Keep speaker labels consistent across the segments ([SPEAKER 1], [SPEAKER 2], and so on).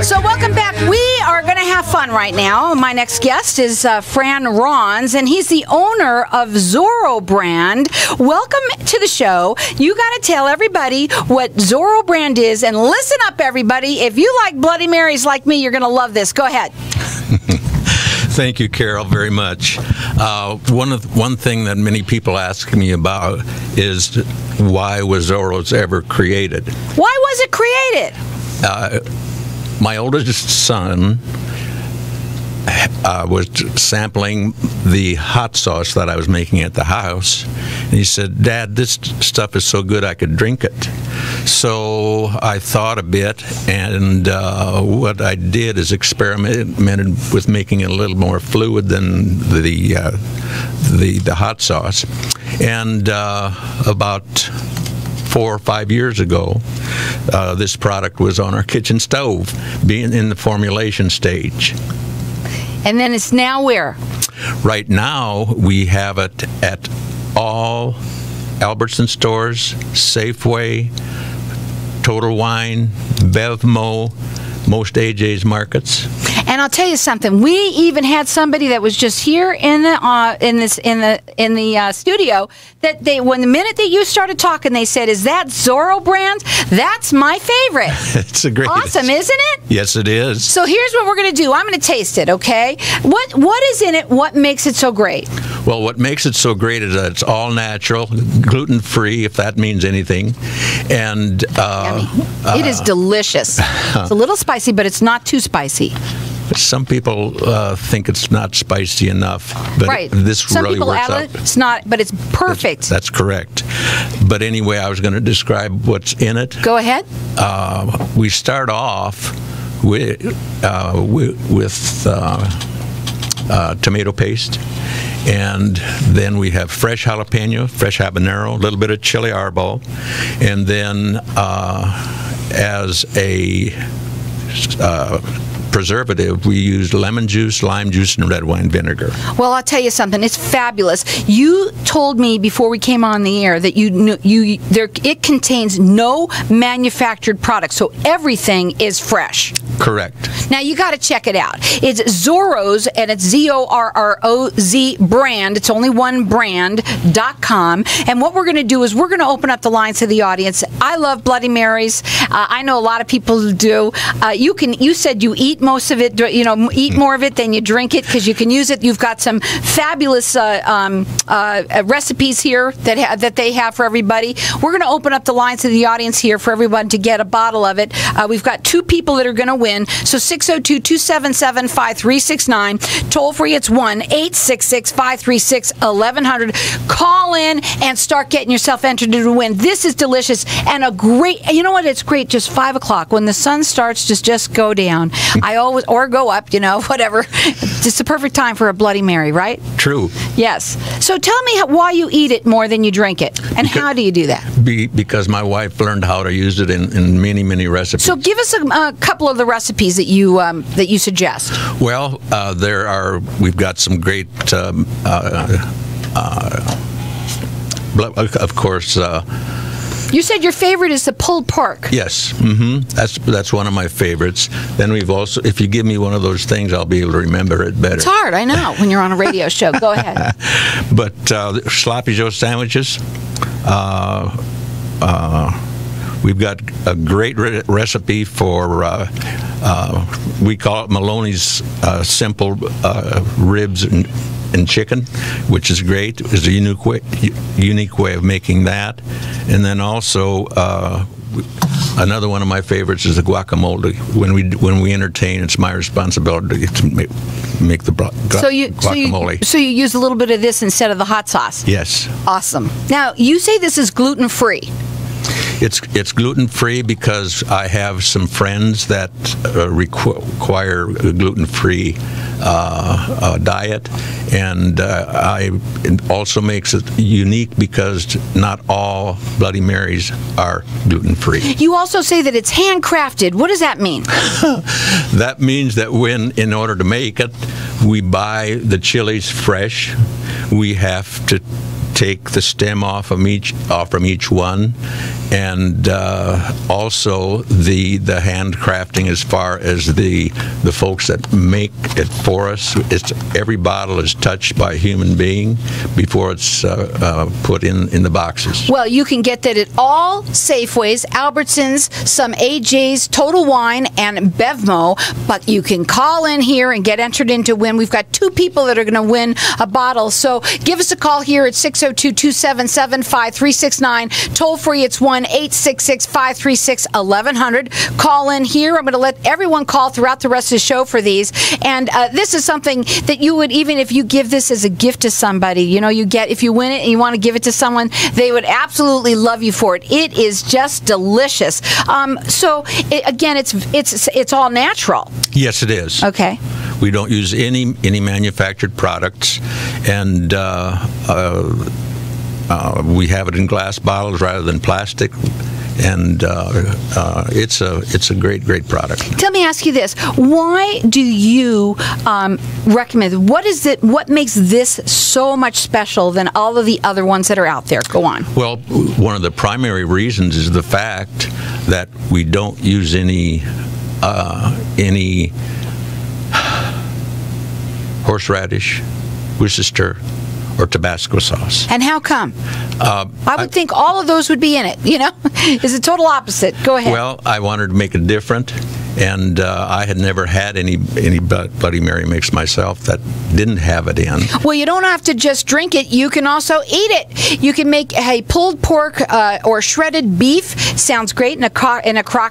[SPEAKER 1] So welcome back. We are going to have fun right now. My next guest is Fran Rons, and he's the owner of Zoro Brand. Welcome to the show. You got to tell everybody what Zoro Brand is, and listen up, everybody. If you like Bloody Marys like me, you're going to love this. Go ahead.
[SPEAKER 2] Thank you, Carol, very much. One thing that many people ask me about is why was Zoro's ever created?
[SPEAKER 1] Why was it created?
[SPEAKER 2] My oldest son was sampling the hot sauce that I was making at the house, and he said, "Dad, this stuff is so good I could drink it." So I thought a bit, and what I did is experimented with making it a little more fluid than the hot sauce. And about 4 or 5 years ago, this product was on our kitchen stove, being in the formulation stage.
[SPEAKER 1] And then it's now where?
[SPEAKER 2] Right now, we have it at all Albertson stores, Safeway, Total Wine, Bevmo, most AJ's markets.
[SPEAKER 1] And I'll tell you something. We even had somebody that was just here in the studio that when the minute that you started talking, they said, "Is that Zoro Brand? That's my favorite."
[SPEAKER 2] It's a great,
[SPEAKER 1] awesome, isn't it?
[SPEAKER 2] Yes, it is.
[SPEAKER 1] So here's what we're going to do. I'm going to taste it. Okay. What is in it? What makes it so great?
[SPEAKER 2] Well, what makes it so great is that it's all natural, gluten-free, if that means anything, and
[SPEAKER 1] it is delicious. It's a little spicy, but it's not too spicy.
[SPEAKER 2] Some people think it's not spicy enough, but
[SPEAKER 1] right.
[SPEAKER 2] This
[SPEAKER 1] Some
[SPEAKER 2] really
[SPEAKER 1] people
[SPEAKER 2] works
[SPEAKER 1] add
[SPEAKER 2] out.
[SPEAKER 1] It, it's not, but it's perfect.
[SPEAKER 2] That's correct. But anyway, I was going to describe what's in it.
[SPEAKER 1] Go ahead.
[SPEAKER 2] We start off with tomato paste, and then we have fresh jalapeno, fresh habanero, a little bit of chili arbol, and then as a preservative, we used lemon juice, lime juice, and red wine vinegar.
[SPEAKER 1] Well, I'll tell you something. It's fabulous. You told me before we came on the air that it contains no manufactured products, so everything is fresh.
[SPEAKER 2] Correct.
[SPEAKER 1] Now, you got to check it out. It's Zoro's, and it's Z-O-R-R-O-Z brand. It's only one brand.com. And what we're going to do is we're going to open up the lines to the audience. I love Bloody Marys. I know a lot of people who do. You said you eat most of it, eat more of it than you drink it because you can use it. You've got some fabulous recipes here that they have for everybody. We're going to open up the lines to the audience here for everyone to get a bottle of it. We've got 2 people that are going to win. So 602-277-5369. Toll free, it's 1-866-536-1100. Call in and start getting yourself entered to win. This is delicious and a great, you know what, it's great just 5 o'clock when the sun starts to just go down. Or go up, whatever. It's the perfect time for a Bloody Mary, right?
[SPEAKER 2] True.
[SPEAKER 1] Yes. So tell me why you eat it more than you drink it, and how do you do that?
[SPEAKER 2] Because my wife learned how to use it in many, many recipes.
[SPEAKER 1] So give us a couple of the recipes that you suggest.
[SPEAKER 2] Well, we've got some great, of course.
[SPEAKER 1] You said your favorite is the pulled pork.
[SPEAKER 2] Yes, that's one of my favorites. Then we've also, if you give me one of those things, I'll be able to remember it better.
[SPEAKER 1] It's hard, I know, when you're on a radio show. Go ahead.
[SPEAKER 2] But sloppy Joe sandwiches. We've got a great recipe for, we call it Maloney's simple ribs and chicken, which is great. It's a unique way of making that. And then also, another one of my favorites is the guacamole. When we entertain, it's my responsibility to make the guacamole.
[SPEAKER 1] So you use a little bit of this instead of the hot sauce?
[SPEAKER 2] Yes.
[SPEAKER 1] Awesome. Now, you say this is gluten-free.
[SPEAKER 2] It's gluten-free because I have some friends that require a gluten-free diet, and it also makes it unique because not all Bloody Marys are gluten-free.
[SPEAKER 1] You also say that it's handcrafted. What does that mean?
[SPEAKER 2] That means that in order to make it, we buy the chilies fresh. We have to take the stem off from each one, and also the handcrafting as far as the folks that make it for us. Every bottle is touched by a human being before it's put in the boxes.
[SPEAKER 1] Well, you can get that at all Safeways, Albertsons, some AJ's, Total Wine, and Bevmo. But you can call in here and get entered into win. We've got 2 people that are going to win a bottle. So give us a call here at 602-277-5369. Toll free, it's 1-866-536-1100. Call in here. I'm going to let everyone call throughout the rest of the show for these. And this is something that you would, even if you give this as a gift to somebody, you know, if you win it and you want to give it to someone, they would absolutely love you for it. It is just delicious. Again, it's all natural.
[SPEAKER 2] Yes, it is.
[SPEAKER 1] Okay.
[SPEAKER 2] We don't use any manufactured products, and we have it in glass bottles rather than plastic. And it's a great product.
[SPEAKER 1] Let me ask you this: why do you recommend? What makes this so much special than all of the other ones that are out there? Go on.
[SPEAKER 2] Well, one of the primary reasons is the fact that we don't use any horseradish, Worcester, or Tabasco sauce.
[SPEAKER 1] And how come? I would think all of those would be in it, you know? It's a total opposite. Go ahead.
[SPEAKER 2] Well, I wanted to make it different, and I had never had any Bloody Mary mix myself that didn't have it in.
[SPEAKER 1] Well, you don't have to just drink it. You can also eat it. You can make a pulled pork or shredded beef. Sounds great in a crock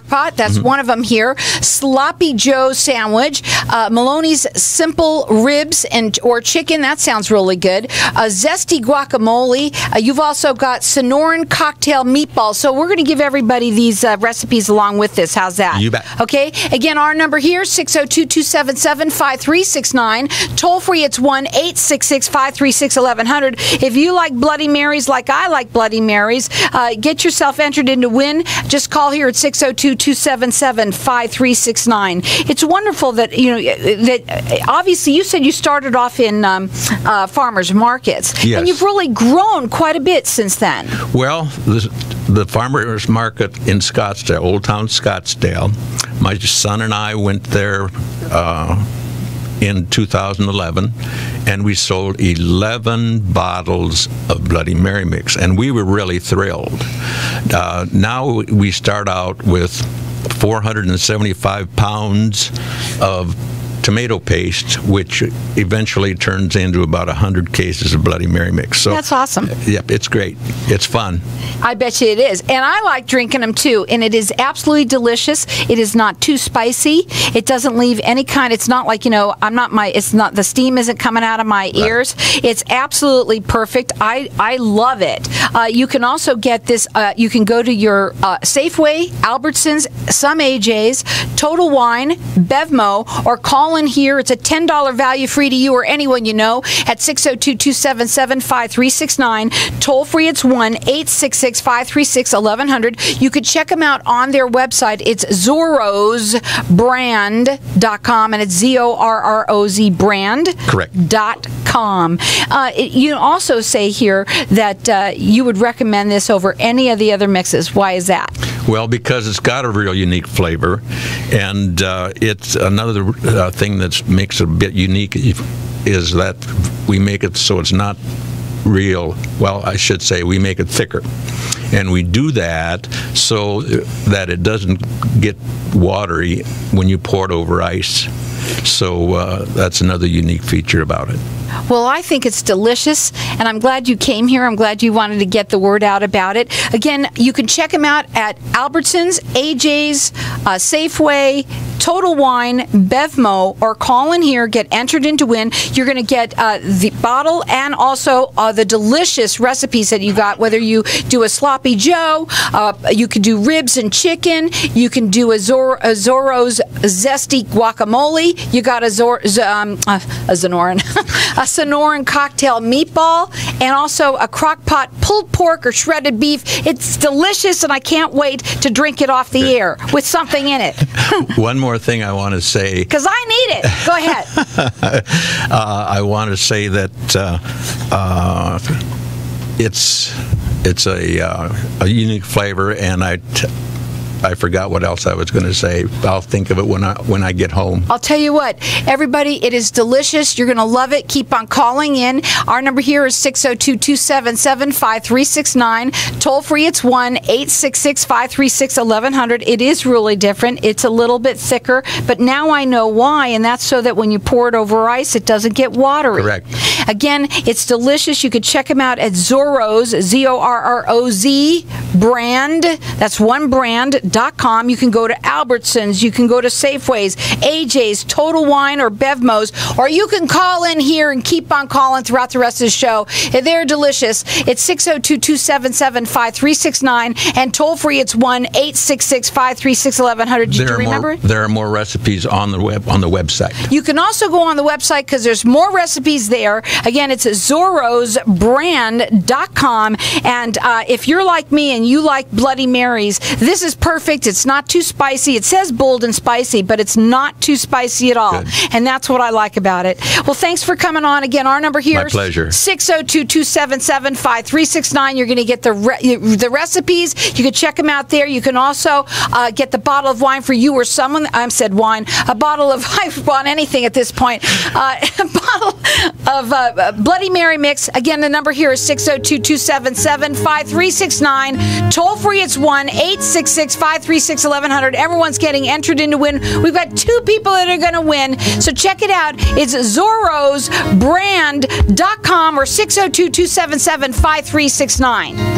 [SPEAKER 1] pot. That's one of them here. Sloppy Joe sandwich. Maloney's simple ribs or chicken. That sounds really good. A zesty guacamole. You've also got Sonoran cocktail meatballs. So we're going to give everybody these recipes along with this. How's that?
[SPEAKER 2] You bet.
[SPEAKER 1] Okay. Again, our number here, 602-277-5369. Toll free, it's 1-866-536-1100. If you like Bloody Marys like I like Bloody Marys, get yourself entered into win. Just call here at 602-277-5369. It's wonderful that, you know, that obviously you said you started off in farmers markets.
[SPEAKER 2] Yes.
[SPEAKER 1] And you've really grown quite a bit since then.
[SPEAKER 2] Well, the farmers market in Scottsdale, Old Town Scottsdale, my son and I went there in 2011, and we sold 11 bottles of Bloody Mary mix, and we were really thrilled. Now we start out with 475 pounds of tomato paste, which eventually turns into about 100 cases of Bloody Mary mix. So
[SPEAKER 1] that's awesome.
[SPEAKER 2] Yep, it's great. It's fun.
[SPEAKER 1] I bet you it is. And I like drinking them too. And it is absolutely delicious. It is not too spicy. It doesn't leave any kind. It's not like, you know, the steam isn't coming out of my ears. Right. It's absolutely perfect. I love it. You can also get this, you can go to your Safeway, Albertsons, some AJ's, Total Wine, Bevmo, or call in here. It's a $10 value free to you or anyone you know at 602-277-5369. Toll free, it's 1-866-536-1100. You could check them out on their website. It's zorosbrand.com, and it's ZORROZ brand.
[SPEAKER 2] Correct.
[SPEAKER 1] .com. You also say here that you would recommend this over any of the other mixes. Why is that?
[SPEAKER 2] Well, because it's got a real unique flavor, and it's another thing that makes it a bit unique is that we make it so it's not real. Well, I should say we make it thicker, and we do that so that it doesn't get watery when you pour it over ice. So that's another unique feature about it.
[SPEAKER 1] Well, I think it's delicious, and I'm glad you came here. I'm glad you wanted to get the word out about it. Again, you can check them out at Albertsons, AJ's, Safeway, Total Wine, Bevmo, or call in here, get entered into win. You're going to get the bottle and also the delicious recipes that you got, whether you do a sloppy Joe, you could do ribs and chicken, you can do a Zoro's zesty guacamole, you got a Sonoran cocktail meatball, and also a crock pot pulled pork or shredded beef. It's delicious, and I can't wait to drink it off the air with something in it.
[SPEAKER 2] One more thing I want to say.
[SPEAKER 1] Because I need it. Go ahead.
[SPEAKER 2] I want to say that it's a unique flavor, and I forgot what else I was going to say. I'll think of it when I get home.
[SPEAKER 1] I'll tell you what, everybody, it is delicious. You're going to love it. Keep on calling in. Our number here is 602-277-5369. Toll free, it's 1-866-536-1100. It is really different. It's a little bit thicker, but now I know why, and that's so that when you pour it over ice, it doesn't get watery.
[SPEAKER 2] Correct.
[SPEAKER 1] Again, it's delicious. You could check them out at Zoro's, Z-O-R-R-O-Z, brand. That's one brand.com. You can go to Albertsons. You can go to Safeways, AJ's, Total Wine, or Bevmo's, or you can call in here and keep on calling throughout the rest of the show. They're delicious. It's 602-277-5369, and toll free, it's 1-866-536-1100. Did you remember it?
[SPEAKER 2] There are more recipes on the website.
[SPEAKER 1] You can also go on the website because there's more recipes there. Again, it's zorosbrand.com. And if you're like me and you like Bloody Marys, this is perfect. It's not too spicy. It says bold and spicy, but it's not too spicy at all.
[SPEAKER 2] Good.
[SPEAKER 1] And that's what I like about it. Well, thanks for coming on. Again, our number here
[SPEAKER 2] My pleasure.
[SPEAKER 1] 602-277-5369. You're going to get the recipes. You can check them out there. You can also get the bottle of wine for you or someone. I said wine. A bottle of, I want anything at this point. A bottle of Bloody Mary mix. Again, the number here is 602-277-5369. Toll free, it's 1-866-536-1100. Everyone's getting entered in to win. We've got 2 people that are going to win. So check it out. It's zorosbrand.com or 602-277-5369.